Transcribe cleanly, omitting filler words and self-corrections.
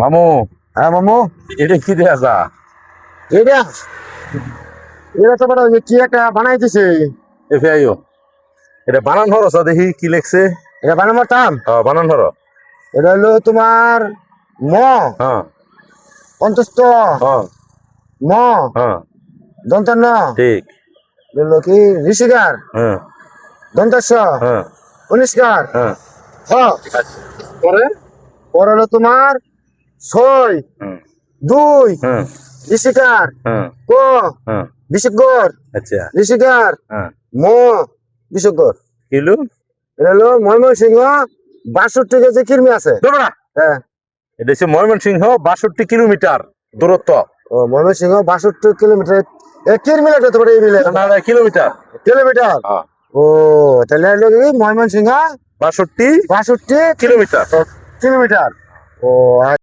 মামু, হ্যাঁ মামু, এটা কি দেয়া যা? এটা এটা তো বড় কি একটা বানাই দিছে। এফআইও এটা বানান হরস দেখি কি লেখছে। এটা বানানোর টাম। বানান হর। এটা হলো তোমার ম হ্যাঁ অন্তস্থ হ্যাঁ ম হ্যাঁ দন্তান্ন ঠিক। হলো কি ঋষিকার হ্যাঁ দন্তাস্য হ্যাঁ কনিষ্কার হ্যাঁ হ। পরে পর হলো তোমার ছয় হুম দুই হুম ঋষিকার হুম ক হুম বিশুদ্ধর আচ্ছা ঋষিকার হ্যাঁ ম বিশুদ্ধর। কিলো এটা হলো ময়মনসিংহ ৬২ কেজি কির্মি আছে। দৌড়া। হ্যাঁ এটা হচ্ছে ময়মনসিংহ ৬২ কিলোমিটার দূরত্ব। ও ময়মনসিংহ ৬২ কিলোমিটার কির্মি লাগে তো এই মিলে না কিলোমিটার। কিলোমিটার। হ্যাঁ ও তাহলে হলো কি ময়মনসিংহ ৬২ ৬২ কিলোমিটার। কিলোমিটার। ও